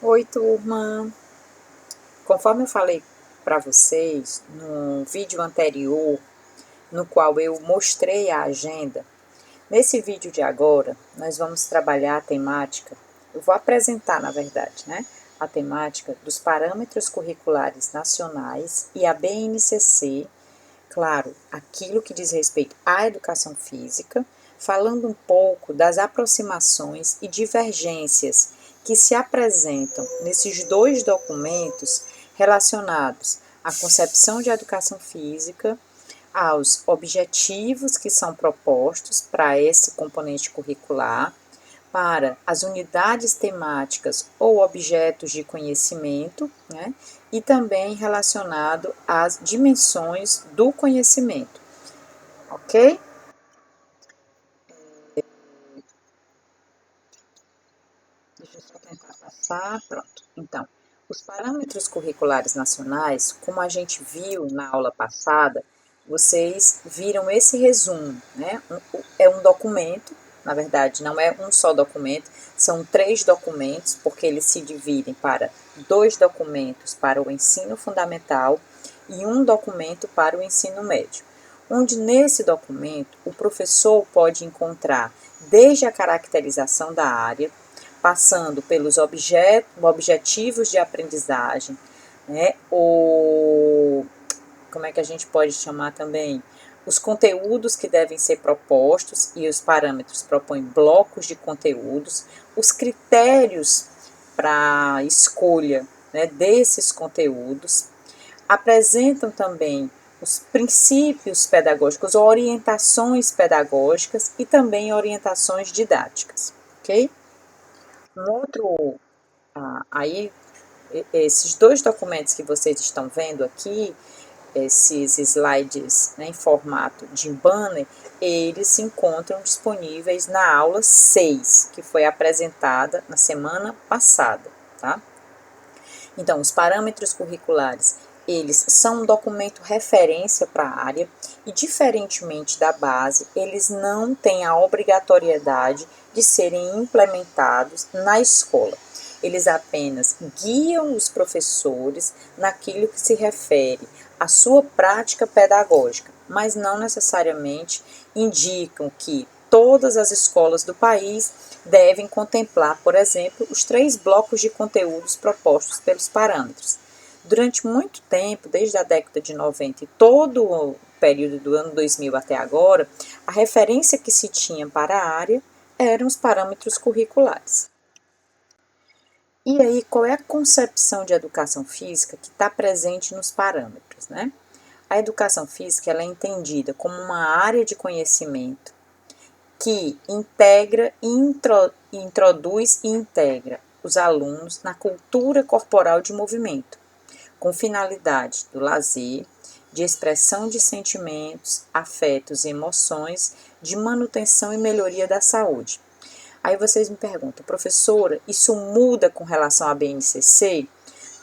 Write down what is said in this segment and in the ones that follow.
Oi, turma! Conforme eu falei para vocês no vídeo anterior, no qual eu mostrei a agenda, nesse vídeo de agora nós vamos trabalhar a temática, eu vou apresentar, na verdade, né, a temática dos parâmetros curriculares nacionais e a BNCC, claro, aquilo que diz respeito à educação física, falando um pouco das aproximações e divergências que se apresentam nesses dois documentos relacionados à concepção de educação física, aos objetivos que são propostos para esse componente curricular, para as unidades temáticas ou objetos de conhecimento, né? E também relacionado às dimensões do conhecimento, ok? Deixa eu só tentar passar, pronto. Então, os parâmetros curriculares nacionais, como a gente viu na aula passada, vocês viram esse resumo, né? É um documento, na verdade, não é um só documento, são 3 documentos, porque eles se dividem para 2 documentos para o ensino fundamental e um documento para o ensino médio. Onde nesse documento o professor pode encontrar desde a caracterização da área, passando pelos objetivos de aprendizagem, né? Como é que a gente pode chamar também? Os conteúdos que devem ser propostos, e os parâmetros propõem blocos de conteúdos, os critérios para escolha, né, desses conteúdos, apresentam também os princípios pedagógicos, orientações pedagógicas e também orientações didáticas, ok? Um outro, aí, esses 2 documentos que vocês estão vendo aqui, esses slides, né, em formato de banner, eles se encontram disponíveis na aula 6, que foi apresentada na semana passada, tá? Então, os parâmetros curriculares, eles são um documento referência para a área e, diferentemente da base, eles não têm a obrigatoriedade de serem implementados na escola. Eles apenas guiam os professores naquilo que se refere à sua prática pedagógica, mas não necessariamente indicam que todas as escolas do país devem contemplar, por exemplo, os 3 blocos de conteúdos propostos pelos parâmetros. Durante muito tempo, desde a década de 90 e todo o período do ano 2000 até agora, a referência que se tinha para a área eram os parâmetros curriculares. E aí, qual é a concepção de educação física que está presente nos parâmetros, né? A educação física ela é entendida como uma área de conhecimento que integra, introduz e integra os alunos na cultura corporal de movimento, com finalidade do lazer, de expressão de sentimentos, afetos e emoções, de manutenção e melhoria da saúde. Aí vocês me perguntam, professora, isso muda com relação à BNCC?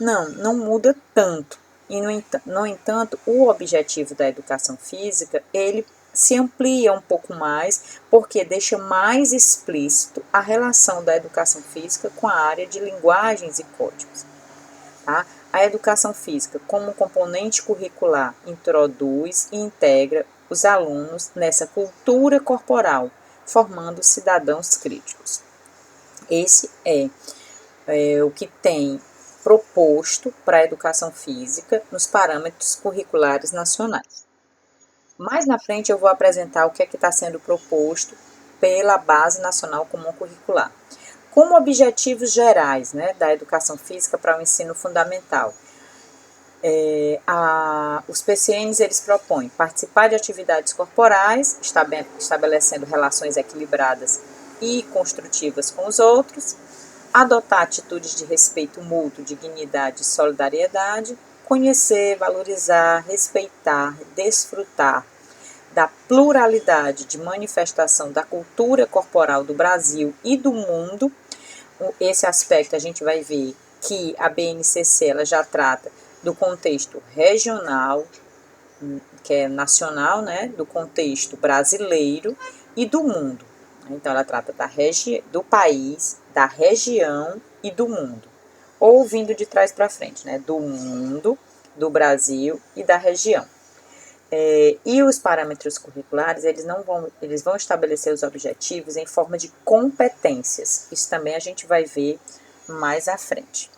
Não, não muda tanto. E, no entanto, o objetivo da educação física, ele se amplia um pouco mais, porque deixa mais explícito a relação da educação física com a área de linguagens e códigos. Tá? A educação física, como componente curricular, introduz e integra os alunos nessa cultura corporal, formando cidadãos críticos. Esse é o que tem proposto para a educação física nos parâmetros curriculares nacionais. Mais na frente eu vou apresentar o que é que está sendo proposto pela Base Nacional Comum Curricular. Como objetivos gerais, né, da educação física para o ensino fundamental, os PCNs eles propõem participar de atividades corporais, estabelecendo relações equilibradas e construtivas com os outros, adotar atitudes de respeito mútuo, dignidade e solidariedade, conhecer, valorizar, respeitar, desfrutar da pluralidade de manifestação da cultura corporal do Brasil e do mundo. Esse aspecto a gente vai ver que a BNCC ela já trata do contexto regional, que é nacional, né, do contexto brasileiro e do mundo. Então, ela trata do país, da região e do mundo. ou vindo de trás para frente, né? Do mundo, do Brasil e da região. E os parâmetros curriculares, eles vão estabelecer os objetivos em forma de competências. Isso também a gente vai ver mais à frente.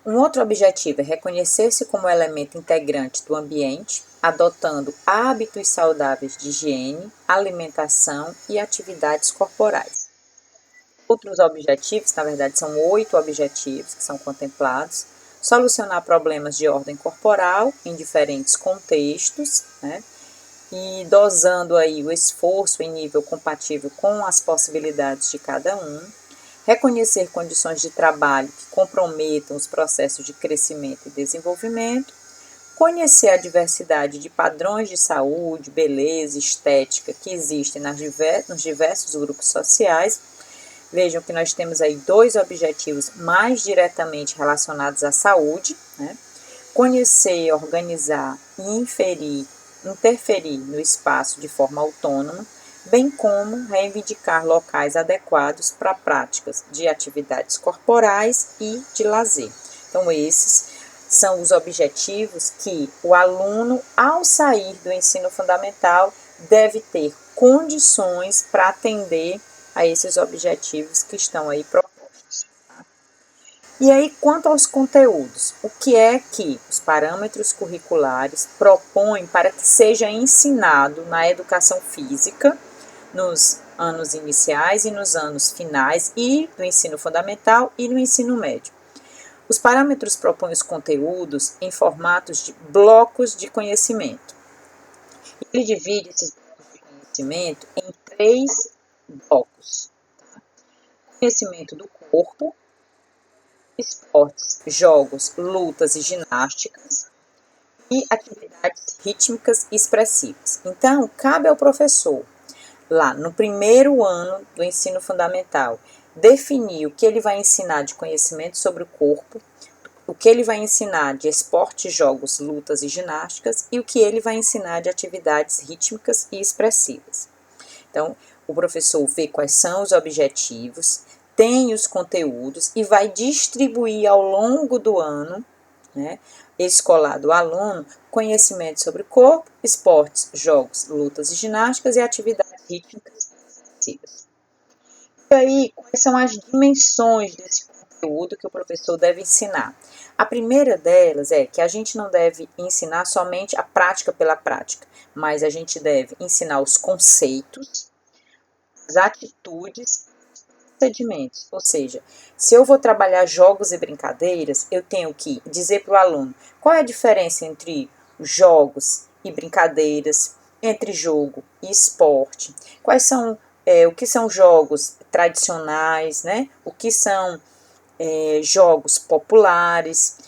Um outro objetivo é reconhecer-se como elemento integrante do ambiente, adotando hábitos saudáveis de higiene, alimentação e atividades corporais. Outros objetivos, na verdade são 8 objetivos que são contemplados: solucionar problemas de ordem corporal em diferentes contextos, né? E dosando aí o esforço em nível compatível com as possibilidades de cada um, reconhecer condições de trabalho que comprometam os processos de crescimento e desenvolvimento, conhecer a diversidade de padrões de saúde, beleza, estética que existem nos diversos grupos sociais. Vejam que nós temos aí 2 objetivos mais diretamente relacionados à saúde, né? Conhecer, organizar e interferir no espaço de forma autônoma, bem como reivindicar locais adequados para práticas de atividades corporais e de lazer. Então, esses são os objetivos que o aluno, ao sair do ensino fundamental, deve ter condições para atender a esses objetivos que estão aí propostos. E aí, quanto aos conteúdos, o que é que os parâmetros curriculares propõem para que seja ensinado na educação física, nos anos iniciais e nos anos finais, e no ensino fundamental e no ensino médio? Os parâmetros propõem os conteúdos em formatos de blocos de conhecimento. Ele divide esses blocos de conhecimento em 3 blocos: conhecimento do corpo, esportes, jogos, lutas e ginásticas, e atividades rítmicas e expressivas. Então, cabe ao professor, lá no primeiro ano do ensino fundamental, definir o que ele vai ensinar de conhecimento sobre o corpo, o que ele vai ensinar de esportes, jogos, lutas e ginásticas, e o que ele vai ensinar de atividades rítmicas e expressivas. Então, o professor vê quais são os objetivos, tem os conteúdos e vai distribuir ao longo do ano, né, escolar do aluno, conhecimento sobre o corpo, esportes, jogos, lutas e ginásticas e atividades rítmicas e expressivas. E aí, quais são as dimensões desse conteúdo que o professor deve ensinar? A primeira delas é que a gente não deve ensinar somente a prática pela prática, mas a gente deve ensinar os conceitos, as atitudes, procedimentos. Ou seja, se eu vou trabalhar jogos e brincadeiras, eu tenho que dizer para o aluno qual é a diferença entre jogos e brincadeiras, entre jogo e esporte, quais são o que são jogos tradicionais, né? O que são jogos populares,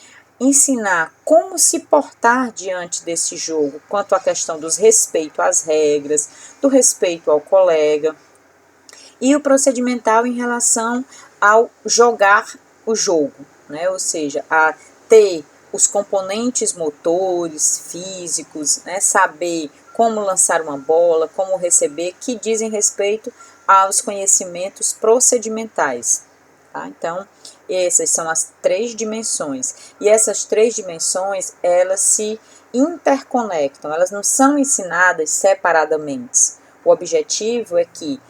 ensinar como se portar diante desse jogo, quanto à questão do respeito às regras, do respeito ao colega, e o procedimental em relação ao jogar o jogo, né? Ou seja, a ter os componentes motores, físicos, né? Saber como lançar uma bola, como receber, que dizem respeito aos conhecimentos procedimentais. Tá? Então, essas são as 3 dimensões. E essas 3 dimensões, elas se interconectam, elas não são ensinadas separadamente. O objetivo é que,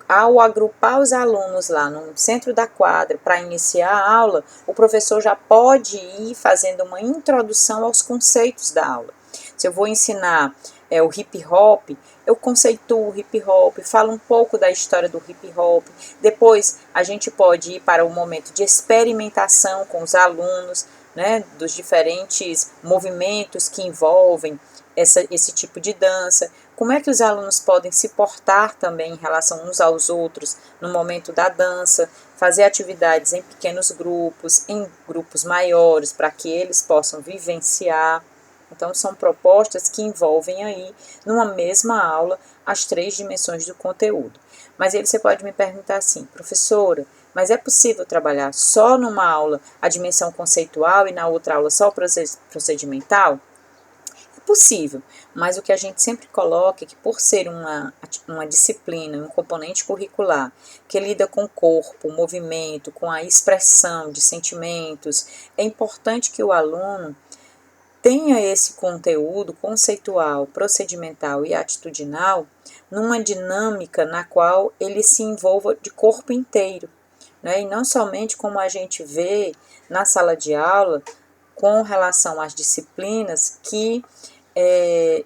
ao agrupar os alunos lá no centro da quadra para iniciar a aula, o professor já pode ir fazendo uma introdução aos conceitos da aula. Se eu vou ensinar o hip hop, eu conceituo o hip hop, falo um pouco da história do hip hop. Depois a gente pode ir para o momento de experimentação com os alunos, né, dos diferentes movimentos que envolvem esse tipo de dança. Como é que os alunos podem se portar também em relação uns aos outros no momento da dança, fazer atividades em pequenos grupos, em grupos maiores, para que eles possam vivenciar. Então, são propostas que envolvem aí, numa mesma aula, as 3 dimensões do conteúdo. Mas aí você pode me perguntar assim: professora, mas é possível trabalhar só numa aula a dimensão conceitual e na outra aula só o procedimental? É possível, mas o que a gente sempre coloca é que por ser uma disciplina, um componente curricular que lida com o corpo, o movimento, com a expressão de sentimentos, é importante que o aluno tenha esse conteúdo conceitual, procedimental e atitudinal numa dinâmica na qual ele se envolva de corpo inteiro, né? E não somente como a gente vê na sala de aula com relação às disciplinas que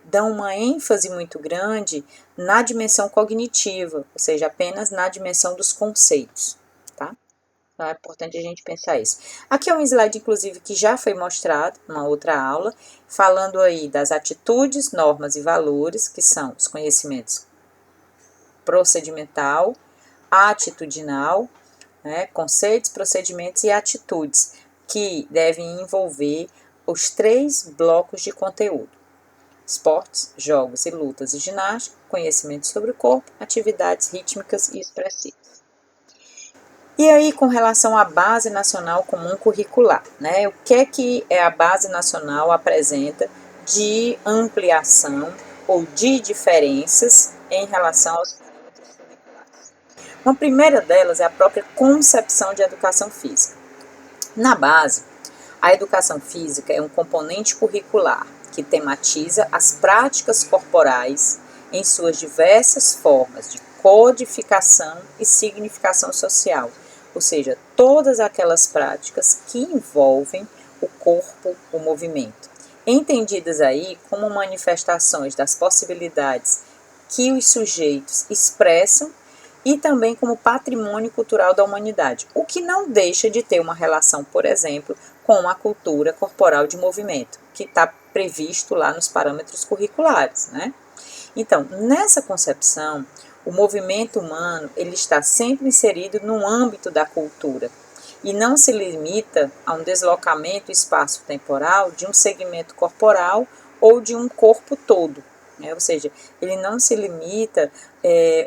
dão uma ênfase muito grande na dimensão cognitiva, ou seja, apenas na dimensão dos conceitos, tá? Então é importante a gente pensar isso. Aqui é um slide, inclusive, que já foi mostrado numa outra aula, falando aí das atitudes, normas e valores, que são os conhecimentos procedimental, atitudinal, né, conceitos, procedimentos e atitudes, que devem envolver os 3 blocos de conteúdo: esportes, jogos e lutas e ginástica, conhecimento sobre o corpo, atividades rítmicas e expressivas. E aí, com relação à Base Nacional Comum Curricular, né? O que é a Base Nacional apresenta de ampliação ou de diferenças em relação aos parâmetros curriculares? Uma primeira delas é a própria concepção de educação física. Na base, a educação física é um componente curricular que tematiza as práticas corporais em suas diversas formas de codificação e significação social, ou seja, todas aquelas práticas que envolvem o corpo, o movimento, entendidas aí como manifestações das possibilidades que os sujeitos expressam e também como patrimônio cultural da humanidade, o que não deixa de ter uma relação, por exemplo, com a cultura corporal de movimento, que está previsto lá nos parâmetros curriculares, né? Então, nessa concepção, o movimento humano ele está sempre inserido no âmbito da cultura e não se limita a um deslocamento espaço-temporal de um segmento corporal ou de um corpo todo, né? Ou seja, ele não se limita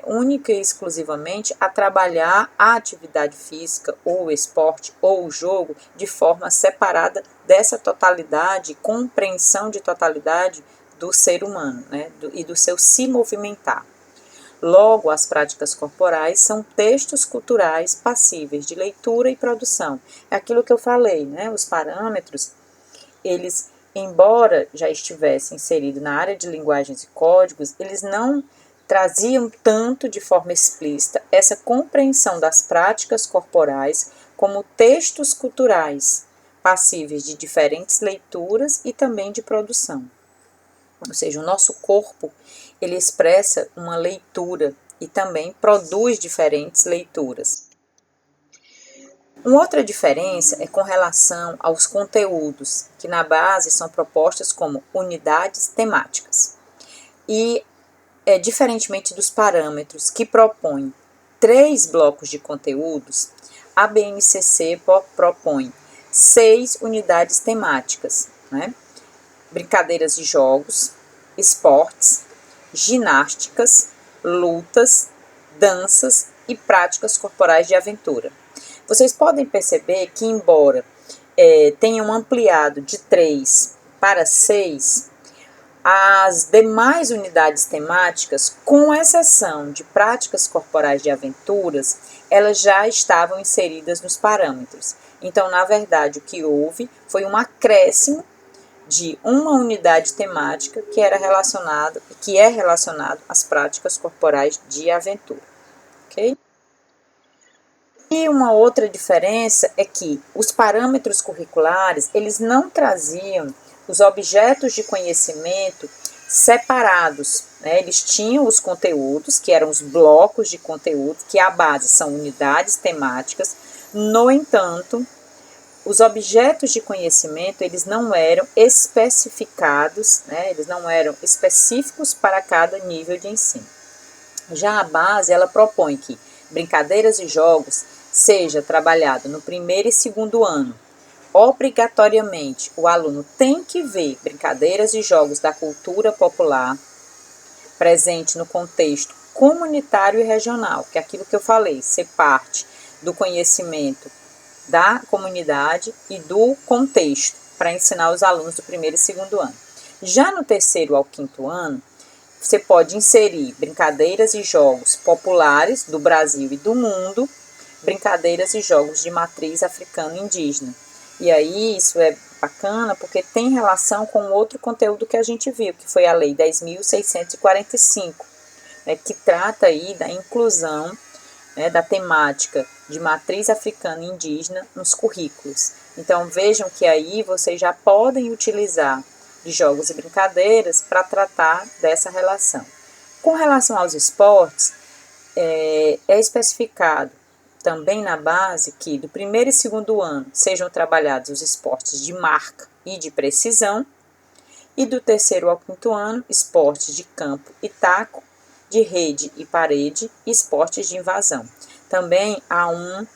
única e exclusivamente a trabalhar a atividade física ou o esporte ou o jogo de forma separada dessa totalidade, compreensão de totalidade do ser humano, né? E do seu se movimentar. Logo, as práticas corporais são textos culturais passíveis de leitura e produção. É aquilo que eu falei, né? Os parâmetros, eles, embora já estivessem inseridos na área de linguagens e códigos, eles não traziam tanto de forma explícita essa compreensão das práticas corporais como textos culturais passíveis de diferentes leituras e também de produção. Ou seja, o nosso corpo, ele expressa uma leitura e também produz diferentes leituras. Uma outra diferença é com relação aos conteúdos, que na base são propostas como unidades temáticas. E, diferentemente dos parâmetros que propõem 3 blocos de conteúdos, a BNCC propõe 6 unidades temáticas, né? Brincadeiras de jogos, esportes, ginásticas, lutas, danças e práticas corporais de aventura. Vocês podem perceber que, embora tenham ampliado de 3 para 6, as demais unidades temáticas, com exceção de práticas corporais de aventuras, elas já estavam inseridas nos parâmetros. Então, na verdade, o que houve foi um acréscimo de uma unidade temática que é relacionado às práticas corporais de aventura, ok? E uma outra diferença é que os parâmetros curriculares, eles não traziam os objetos de conhecimento separados, né? Eles tinham os conteúdos, que eram os blocos de conteúdo, que a base são unidades temáticas. No entanto, os objetos de conhecimento, eles não eram especificados, né? Eles não eram específicos para cada nível de ensino. Já a base, ela propõe que brincadeiras e jogos seja trabalhado no primeiro e segundo ano. Obrigatoriamente, o aluno tem que ver brincadeiras e jogos da cultura popular presente no contexto comunitário e regional, que é aquilo que eu falei, ser parte do conhecimento da comunidade e do contexto para ensinar os alunos do primeiro e segundo ano. Já no terceiro ao quinto ano, você pode inserir brincadeiras e jogos populares do Brasil e do mundo, brincadeiras e jogos de matriz africana e indígena. E aí isso é bacana porque tem relação com outro conteúdo que a gente viu, que foi a Lei 10.645, né, que trata aí da inclusão, né, da temática de matriz africana e indígena nos currículos. Então vejam que aí vocês já podem utilizar de jogos e brincadeiras para tratar dessa relação. Com relação aos esportes, é especificado também na base que do primeiro e segundo ano sejam trabalhados os esportes de marca e de precisão, e do terceiro ao quinto ano, esportes de campo e taco, de rede e parede e esportes de invasão. Também há uma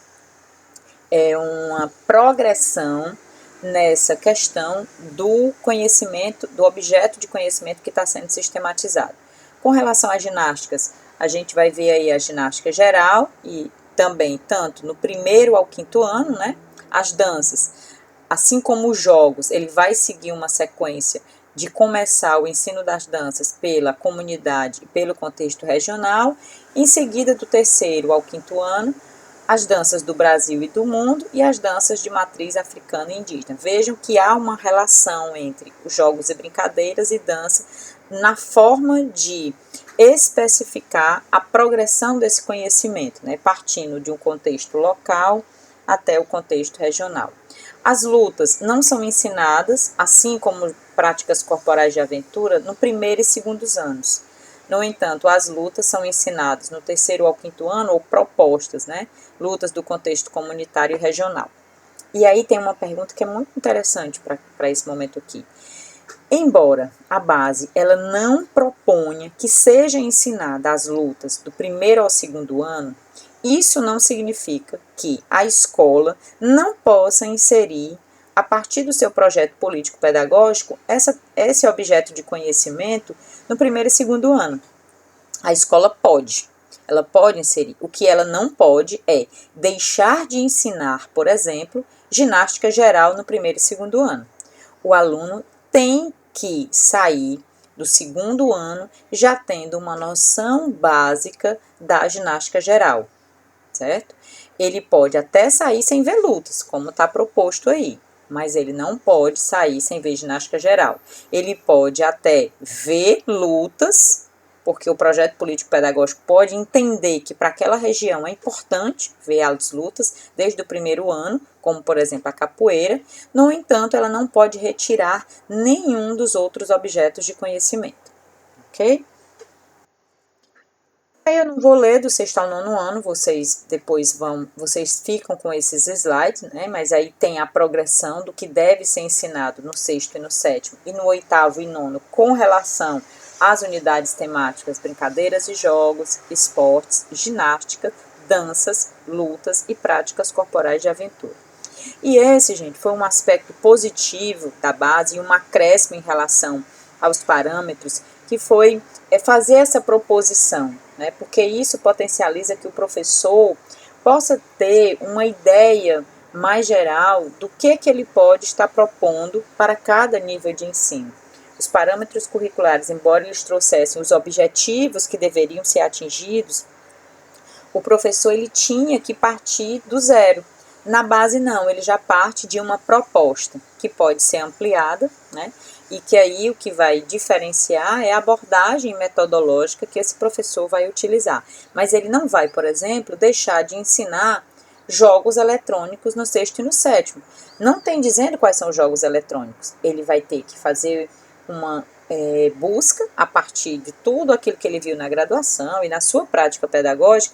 progressão nessa questão do conhecimento, do objeto de conhecimento que está sendo sistematizado. Com relação às ginásticas, a gente vai ver aí a ginástica geral e também tanto no primeiro ao quinto ano, né? As danças, assim como os jogos, ele vai seguir uma sequência de começar o ensino das danças pela comunidade e pelo contexto regional, em seguida do terceiro ao quinto ano, as danças do Brasil e do mundo e as danças de matriz africana e indígena. Vejam que há uma relação entre os jogos e brincadeiras e dança na forma de especificar a progressão desse conhecimento, né, partindo de um contexto local até o contexto regional. As lutas não são ensinadas, assim como práticas corporais de aventura, no primeiro e segundo anos. No entanto, as lutas são ensinadas no terceiro ao quinto ano ou propostas, né? Lutas do contexto comunitário e regional. E aí tem uma pergunta que é muito interessante para esse momento aqui. Embora a base ela não proponha que seja ensinada as lutas do primeiro ao segundo ano, isso não significa que a escola não possa inserir, a partir do seu projeto político-pedagógico, esse objeto de conhecimento no primeiro e segundo ano. A escola pode, ela pode inserir. O que ela não pode é deixar de ensinar, por exemplo, ginástica geral no primeiro e segundo ano. O aluno tem que sair do segundo ano já tendo uma noção básica da ginástica geral, certo? Ele pode até sair sem ver lutas, como está proposto aí, mas ele não pode sair sem ver ginástica geral. Ele pode até ver lutas, porque o projeto político-pedagógico pode entender que para aquela região é importante ver as lutas desde o primeiro ano, como por exemplo a capoeira. No entanto, ela não pode retirar nenhum dos outros objetos de conhecimento, ok? Eu não vou ler do sexto ao nono ano, vocês depois vocês ficam com esses slides, né? Mas aí tem a progressão do que deve ser ensinado no sexto e no sétimo, e no oitavo e nono, com relação às unidades temáticas, brincadeiras e jogos, esportes, ginástica, danças, lutas e práticas corporais de aventura. E esse, gente, foi um aspecto positivo da base e um acréscimo em relação aos parâmetros, que foi fazer essa proposição, né? Porque isso potencializa que o professor possa ter uma ideia mais geral do que ele pode estar propondo para cada nível de ensino. Os parâmetros curriculares, embora eles trouxessem os objetivos que deveriam ser atingidos, o professor ele tinha que partir do zero. Na base não, ele já parte de uma proposta que pode ser ampliada, né? E que aí o que vai diferenciar é a abordagem metodológica que esse professor vai utilizar. Mas ele não vai, por exemplo, deixar de ensinar jogos eletrônicos no sexto e no sétimo. Não tem dizendo quais são os jogos eletrônicos. Ele vai ter que fazer uma busca a partir de tudo aquilo que ele viu na graduação e na sua prática pedagógica.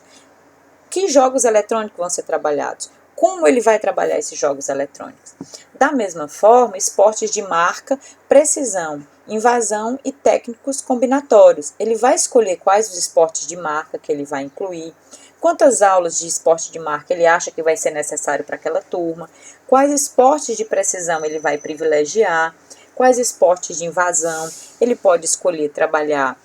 Que jogos eletrônicos vão ser trabalhados? Como ele vai trabalhar esses jogos eletrônicos? Da mesma forma, esportes de marca, precisão, invasão e técnicos combinatórios. Ele vai escolher quais os esportes de marca que ele vai incluir, quantas aulas de esporte de marca ele acha que vai ser necessário para aquela turma, quais esportes de precisão ele vai privilegiar, quais esportes de invasão. Ele pode escolher trabalhar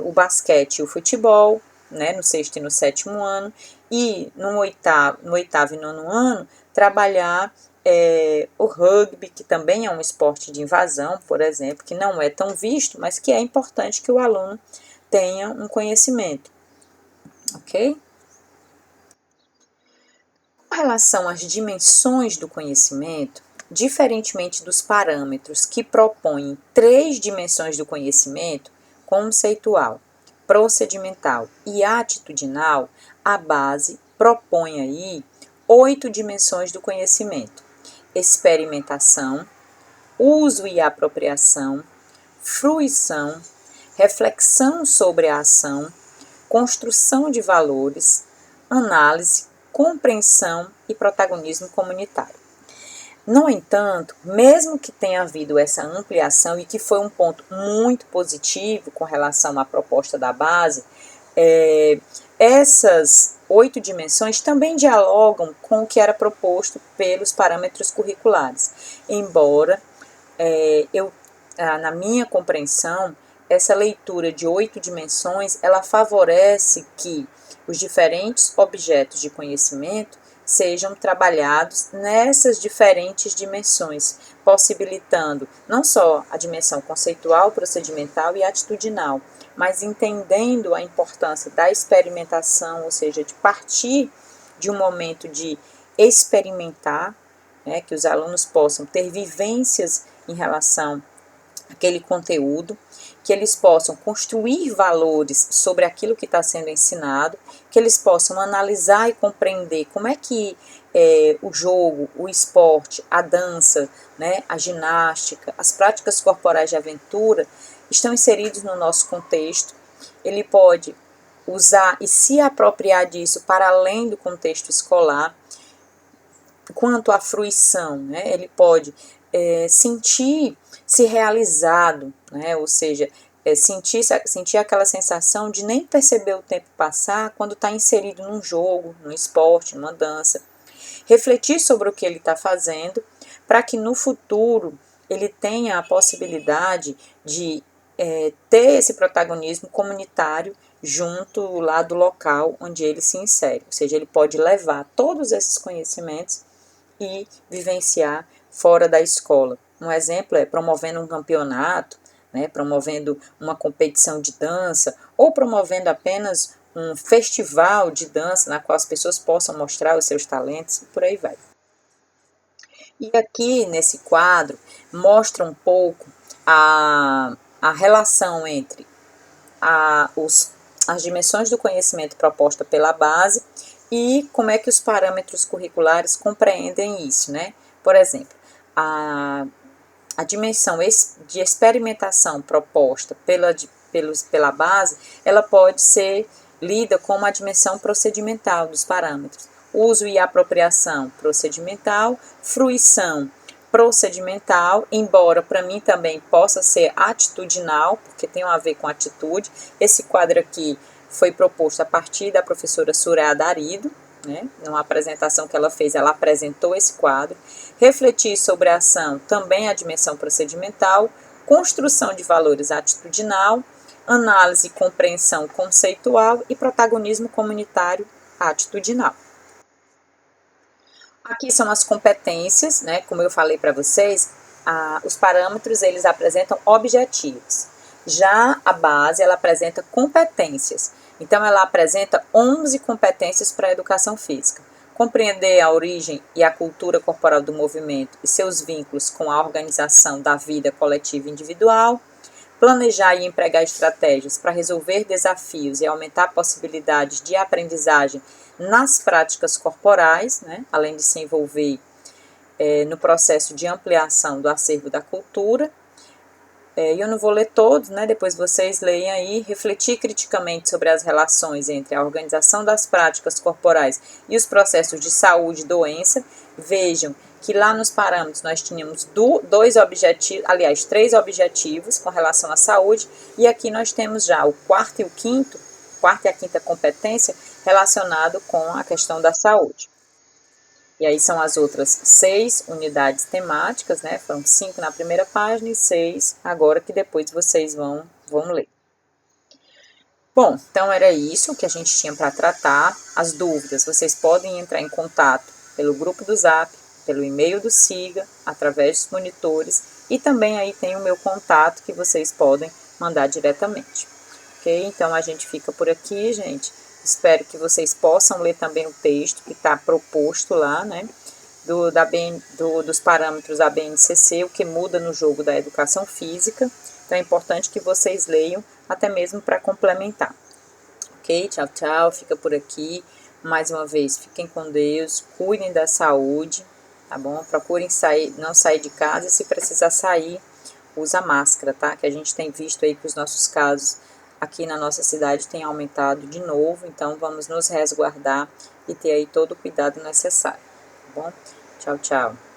o basquete e o futebol, né, no sexto e no sétimo ano, e no oitavo e nono ano, trabalhar o rugby, que também é um esporte de invasão, por exemplo, que não é tão visto, mas que é importante que o aluno tenha um conhecimento, ok? Com relação às dimensões do conhecimento, diferentemente dos parâmetros que propõem 3 dimensões do conhecimento, conceitual, procedimental e atitudinal, a base propõe aí 8 dimensões do conhecimento: experimentação, uso e apropriação, fruição, reflexão sobre a ação, construção de valores, análise, compreensão e protagonismo comunitário. No entanto, mesmo que tenha havido essa ampliação e que foi um ponto muito positivo com relação à proposta da base, essas 8 dimensões também dialogam com o que era proposto pelos parâmetros curriculares, embora na minha compreensão, essa leitura de 8 dimensões, ela favorece que os diferentes objetos de conhecimento sejam trabalhados nessas diferentes dimensões, possibilitando não só a dimensão conceitual, procedimental e atitudinal, mas entendendo a importância da experimentação, ou seja, de partir de um momento de experimentar, né, que os alunos possam ter vivências em relação àquele conteúdo, que eles possam construir valores sobre aquilo que está sendo ensinado, que eles possam analisar e compreender como é que o jogo, o esporte, a dança, né, a ginástica, as práticas corporais de aventura estão inseridos no nosso contexto. Ele pode usar e se apropriar disso para além do contexto escolar. Quanto à fruição, né, ele pode sentir-se realizado, né, ou seja, sentir aquela sensação de nem perceber o tempo passar quando está inserido num jogo, num esporte, numa dança. Refletir sobre o que ele está fazendo para que no futuro ele tenha a possibilidade de ter esse protagonismo comunitário junto lá do local onde ele se insere. Ou seja, ele pode levar todos esses conhecimentos e vivenciar fora da escola. Um exemplo é promovendo um campeonato, né, promovendo uma competição de dança ou promovendo apenas um festival de dança na qual as pessoas possam mostrar os seus talentos e por aí vai. E aqui nesse quadro mostra um pouco a relação entre as dimensões do conhecimento proposta pela base e como é que os parâmetros curriculares compreendem isso, né? Por exemplo, a dimensão de experimentação proposta pela base, ela pode ser lida como a dimensão procedimental dos parâmetros. Uso e apropriação procedimental, fruição procedimental, embora para mim também possa ser atitudinal, porque tem a ver com atitude. Esse quadro aqui foi proposto a partir da professora Surá Darido, né? Numa apresentação que ela fez, ela apresentou esse quadro. Refletir sobre a ação, também a dimensão procedimental, construção de valores atitudinal, análise e compreensão conceitual e protagonismo comunitário atitudinal. Aqui são as competências, né? Como eu falei para vocês, os parâmetros eles apresentam objetivos. Já a base ela apresenta competências. Então ela apresenta 11 competências para a educação física. Compreender a origem e a cultura corporal do movimento e seus vínculos com a organização da vida coletiva e individual. Planejar e empregar estratégias para resolver desafios e aumentar possibilidades de aprendizagem nas práticas corporais, né, além de se envolver no processo de ampliação do acervo da cultura. Eu não vou ler todos, né, depois vocês leem aí. Refletir criticamente sobre as relações entre a organização das práticas corporais e os processos de saúde e doença. Vejam que lá nos parâmetros nós tínhamos 2 objetivos, aliás, 3 objetivos com relação à saúde, e aqui nós temos já o quarta e a quinta competência relacionado com a questão da saúde. E aí são as outras 6 unidades temáticas, né? Foram 5 na primeira página e 6 agora que depois vocês vão ler. Bom, então era isso que a gente tinha para tratar. As dúvidas, vocês podem entrar em contato pelo grupo do Zap pelo e-mail do SIGA, através dos monitores, e também aí tem o meu contato que vocês podem mandar diretamente. Ok? Então a gente fica por aqui, gente. Espero que vocês possam ler também o texto que está proposto lá, né? Dos parâmetros da BNCC, o que muda no jogo da educação física. Então é importante que vocês leiam, até mesmo para complementar. Ok? Tchau, tchau. Fica por aqui. Mais uma vez, fiquem com Deus, cuidem da saúde, tá bom? Procurem não sair de casa, e se precisar sair, usa máscara, tá? Que a gente tem visto aí que os nossos casos aqui na nossa cidade têm aumentado de novo, então vamos nos resguardar e ter aí todo o cuidado necessário, tá bom? Tchau, tchau.